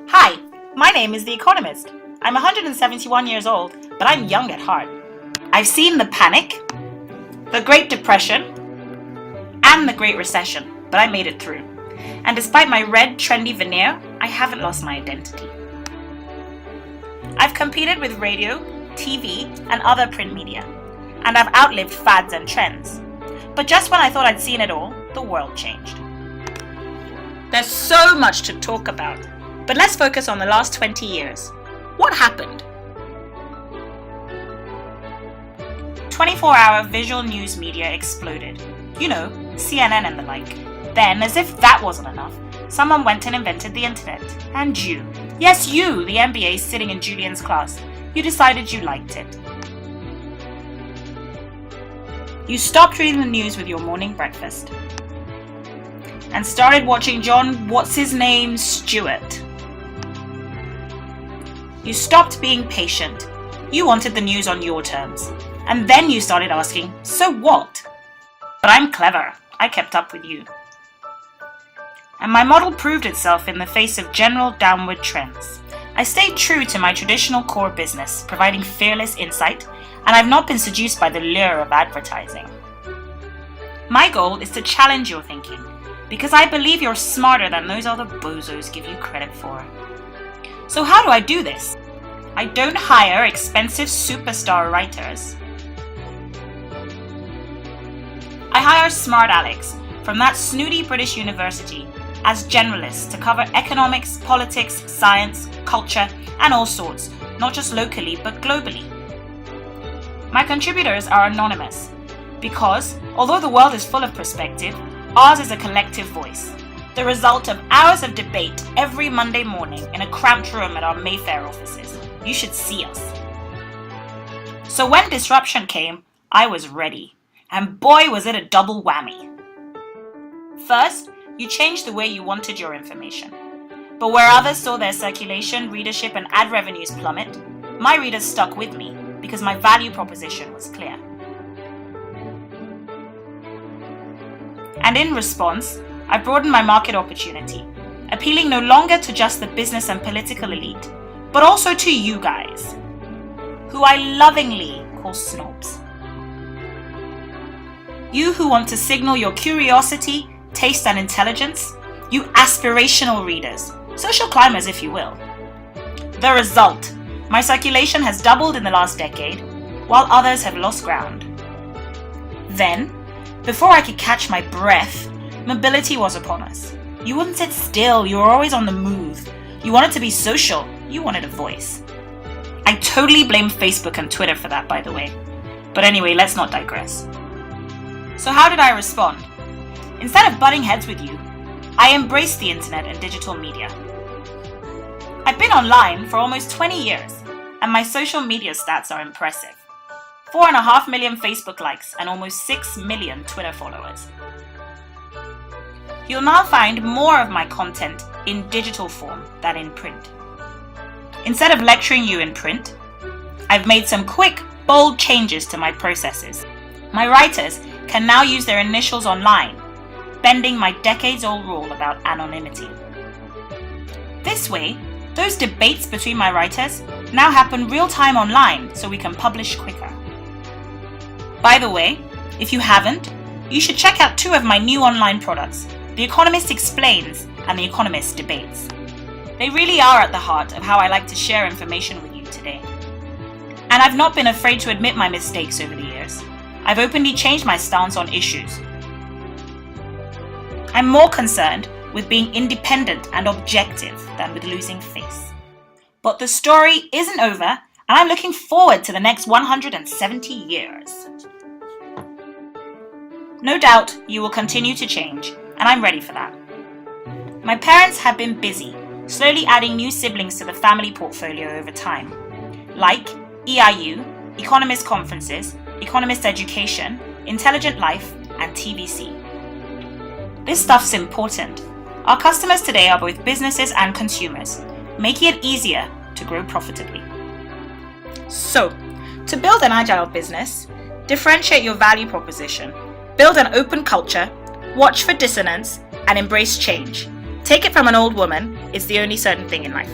Hi, my name is The Economist. I'm 171 years old, but I'm young at heart. I've seen the panic, the Great Depression, and the Great Recession, but I made it through. And despite my red, trendy veneer, I haven't lost my identity. I've competed with radio, TV, and other print media, and I've outlived fads and trends. But just when I thought I'd seen it all, the world changed. There's so much to talk about, but let's focus on the last 20 years. What happened? 24-hour visual news media exploded. You know, CNN and the like. Then, as if that wasn't enough, someone went and invented the internet. And you, yes you, the MBA sitting in Julian's class, you decided you liked it. You stopped reading the news with your morning breakfast and started watching John What's-His-Name Stewart. You stopped being patient. You wanted the news on your terms. And then you started asking, so what? But I'm clever. I kept up with you. And my model proved itself in the face of general downward trends. I stayed true to my traditional core business, providing fearless insight, and I've not been seduced by the lure of advertising. My goal is to challenge your thinking, because I believe you're smarter than those other bozos give you credit for. So how do I do this? I don't hire expensive superstar writers. I hire smart Alex from that snooty British university as generalists to cover economics, politics, science, culture, and all sorts, not just locally but globally. My contributors are anonymous because, although the world is full of perspective, ours is a collective voice, the result of hours of debate every Monday morning in a cramped room at our Mayfair offices. You should see us. So when disruption came, I was ready. And boy, was it a double whammy. First, you changed the way you wanted your information. But where others saw their circulation, readership, and ad revenues plummet, my readers stuck with me because my value proposition was clear. And in response, I broadened my market opportunity, appealing no longer to just the business and political elite, but also to you guys, who I lovingly call snobs. You who want to signal your curiosity, taste, and intelligence, you aspirational readers, social climbers if you will. The result, my circulation has doubled in the last decade, while others have lost ground. Then, before I could catch my breath, mobility was upon us. You wouldn't sit still, you were always on the move. You wanted to be social, you wanted a voice. I totally blame Facebook and Twitter for that, by the way. But anyway, let's not digress. So how did I respond? Instead of butting heads with you, I embraced the internet and digital media. I've been online for almost 20 years, and my social media stats are impressive. 4.5 million Facebook likes and almost 6 million Twitter followers. You'll now find more of my content in digital form than in print. Instead of lecturing you in print, I've made some quick, bold changes to my processes. My writers can now use their initials online, bending my decades-old rule about anonymity. This way, those debates between my writers now happen real-time online so we can publish quicker. By the way, if you haven't, you should check out 2 of my new online products, The Economist Explains and The Economist Debates. They really are at the heart of how I like to share information with you today. And I've not been afraid to admit my mistakes over the years. I've openly changed my stance on issues. I'm more concerned with being independent and objective than with losing face. But the story isn't over, and I'm looking forward to the next 170 years. No doubt you will continue to change, and I'm ready for that. My parents have been busy, slowly adding new siblings to the family portfolio over time, like EIU, Economist Conferences, Economist Education, Intelligent Life, and TVC. This stuff's important. Our customers today are both businesses and consumers, making it easier to grow profitably. So, to build an agile business, differentiate your value proposition, build an open culture, watch for dissonance, and embrace change. Take it from an old woman, it's the only certain thing in life.